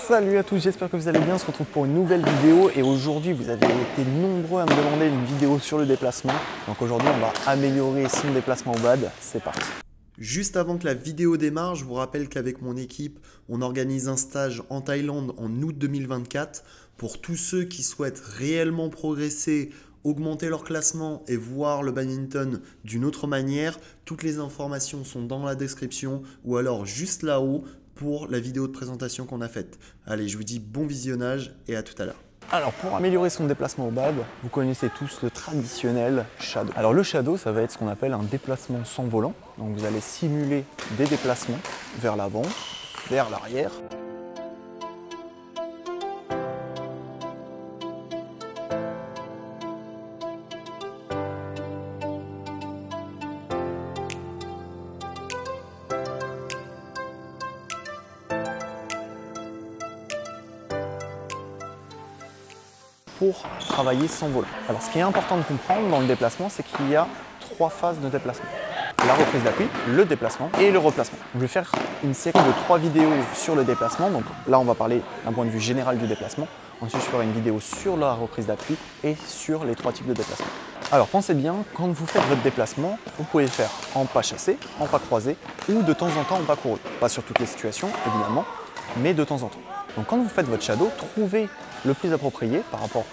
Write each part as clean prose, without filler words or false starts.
Salut à tous, j'espère que vous allez bien. On se retrouve pour une nouvelle vidéo et aujourd'hui vous avez été nombreux à me demander une vidéo sur le déplacement. Donc aujourd'hui on va améliorer son déplacement au BAD. C'est parti. Juste avant que la vidéo démarre, je vous rappelle qu'avec mon équipe, on organise un stage en Thaïlande en août 2024 pour tous ceux qui souhaitent réellement progresser, augmenter leur classement et voir le badminton d'une autre manière. Toutes les informations sont dans la description ou alors juste là-haut pour la vidéo de présentation qu'on a faite. Allez, je vous dis bon visionnage et à tout à l'heure. Alors pour améliorer son déplacement au BAD, vous connaissez tous le traditionnel shadow. Alors le shadow, ça va être ce qu'on appelle un déplacement sans volant. Donc vous allez simuler des déplacements vers l'avant, vers l'arrière. Pour travailler sans volant. Alors ce qui est important de comprendre dans le déplacement, c'est qu'il y a 3 phases de déplacement. La reprise d'appui, le déplacement et le replacement. Je vais faire une série de 3 vidéos sur le déplacement. Donc là, on va parler d'un point de vue général du déplacement. Ensuite, je ferai une vidéo sur la reprise d'appui et sur les 3 types de déplacement. Alors pensez bien, quand vous faites votre déplacement, vous pouvez le faire en pas chassé, en pas croisé ou de temps en temps en pas couru. Pas sur toutes les situations, évidemment, mais de temps en temps. Donc quand vous faites votre shadow, trouvez le plus approprié par rapport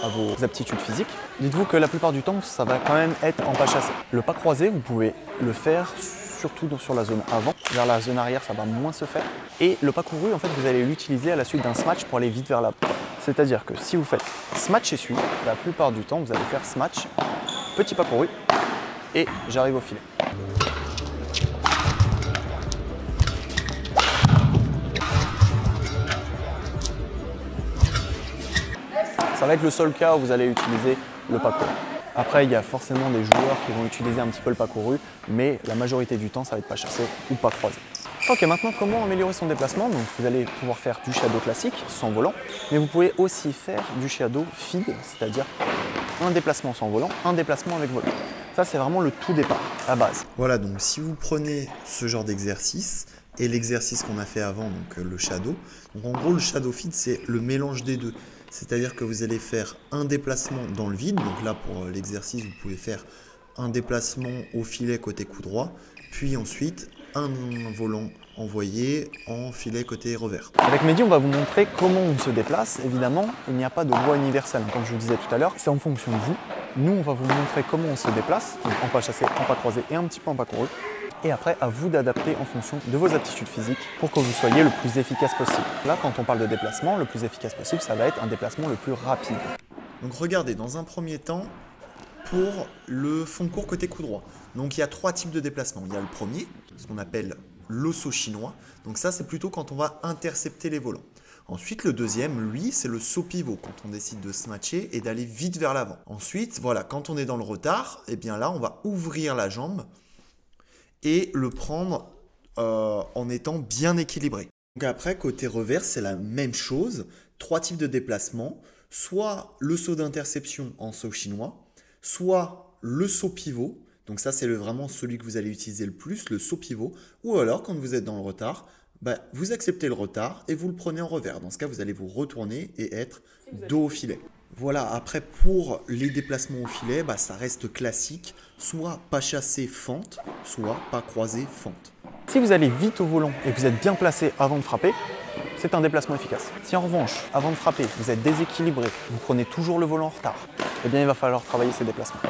à vos aptitudes physiques. Dites-vous que la plupart du temps, ça va quand même être en pas chassé. Le pas croisé, vous pouvez le faire surtout sur la zone avant. Vers la zone arrière, ça va moins se faire. Et le pas couru, en fait, vous allez l'utiliser à la suite d'un smash pour aller vite vers l'avant. C'est-à-dire que si vous faites smash essuie, la plupart du temps, vous allez faire smash, petit pas couru, et j'arrive au filet. Ça va être le seul cas où vous allez utiliser le pas couru. Après, il y a forcément des joueurs qui vont utiliser un petit peu le pas couru, mais la majorité du temps, ça va être pas chassé ou pas croisé. Ok, maintenant, comment améliorer son déplacement? Donc, vous allez pouvoir faire du shadow classique, sans volant, mais vous pouvez aussi faire du shadow feed, c'est-à-dire un déplacement sans volant, un déplacement avec volant. Ça, c'est vraiment le tout départ, la base. Voilà, donc si vous prenez ce genre d'exercice et l'exercice qu'on a fait avant, donc le shadow, donc en gros, le shadow feed, c'est le mélange des deux. C'est-à-dire que vous allez faire un déplacement dans le vide. Donc là, pour l'exercice, vous pouvez faire un déplacement au filet côté coup droit, puis ensuite un volant envoyé en filet côté revers. Avec Mehdi, on va vous montrer comment on se déplace. Évidemment, il n'y a pas de loi universelle. Comme je vous disais tout à l'heure, c'est en fonction de vous. Nous, on va vous montrer comment on se déplace, donc en pas chassé, en pas croisé et un petit peu en pas couru. Et après, à vous d'adapter en fonction de vos aptitudes physiques pour que vous soyez le plus efficace possible. Là, quand on parle de déplacement, le plus efficace possible, ça va être un déplacement le plus rapide. Donc regardez, dans un premier temps, pour le fond de court côté coup droit. Donc il y a 3 types de déplacements. Il y a le premier, ce qu'on appelle l'osso chinois. Donc ça, c'est plutôt quand on va intercepter les volants. Ensuite, le deuxième, lui, c'est le saut pivot, quand on décide de se matcher et d'aller vite vers l'avant. Ensuite, voilà, quand on est dans le retard, et bien là, on va ouvrir la jambe et le prendre en étant bien équilibré. Donc après, côté revers, c'est la même chose. 3 types de déplacements. Soit le saut d'interception en saut chinois, soit le saut pivot. Donc ça, c'est vraiment celui que vous allez utiliser le plus, le saut pivot. Ou alors, quand vous êtes dans le retard, vous acceptez le retard et vous le prenez en revers. Dans ce cas, vous allez vous retourner et être dos au filet. Voilà, après pour les déplacements au filet, ça reste classique, soit pas chassé fente, soit pas croisé fente. Si vous allez vite au volant et que vous êtes bien placé avant de frapper, c'est un déplacement efficace. Si en revanche, avant de frapper, vous êtes déséquilibré, vous prenez toujours le volant en retard, eh bien il va falloir travailler ces déplacements.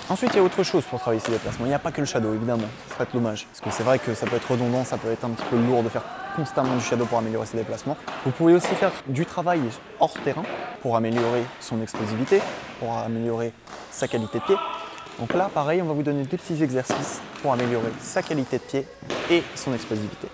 Ensuite, il y a autre chose pour travailler ces déplacements. Il n'y a pas que le shadow, évidemment, ce serait dommage. Parce que c'est vrai que ça peut être redondant, ça peut être un petit peu lourd de faire constamment du shadow pour améliorer ses déplacements. Vous pouvez aussi faire du travail hors terrain pour améliorer son explosivité, pour améliorer sa qualité de pied. Donc là, pareil, on va vous donner 2 petits exercices pour améliorer sa qualité de pied et son explosivité.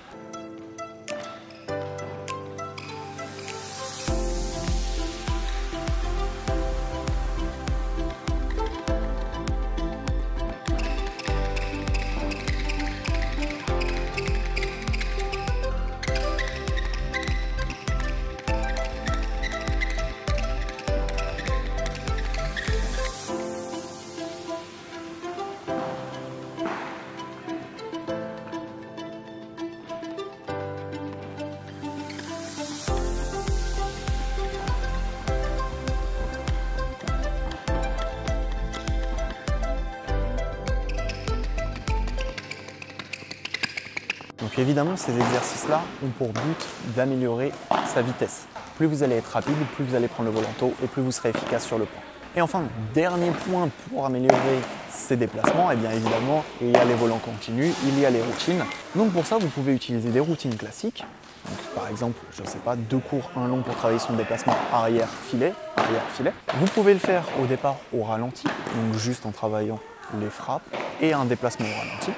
évidemment, ces exercices-là ont pour but d'améliorer sa vitesse. Plus vous allez être rapide, plus vous allez prendre le volant tôt et plus vous serez efficace sur le point. Et enfin, dernier point pour améliorer ces déplacements, et bien évidemment, il y a les volants continus, il y a les routines. Donc pour ça, vous pouvez utiliser des routines classiques. Donc, par exemple, je ne sais pas, 2 courts, 1 long pour travailler son déplacement arrière-filet, arrière-filet. Vous pouvez le faire au départ au ralenti, donc juste en travaillant les frappes et un déplacement au ralenti.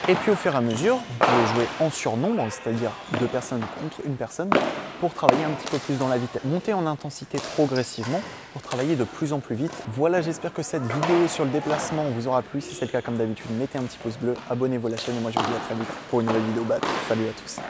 Et puis au fur et à mesure, vous pouvez jouer en surnombre, c'est-à-dire 2 personnes contre une personne, pour travailler un petit peu plus dans la vitesse. Monter en intensité progressivement pour travailler de plus en plus vite. Voilà, j'espère que cette vidéo sur le déplacement vous aura plu. Si c'est le cas, comme d'habitude, mettez un petit pouce bleu, abonnez-vous à la chaîne et moi je vous dis à très vite pour une nouvelle vidéo. Salut à tous.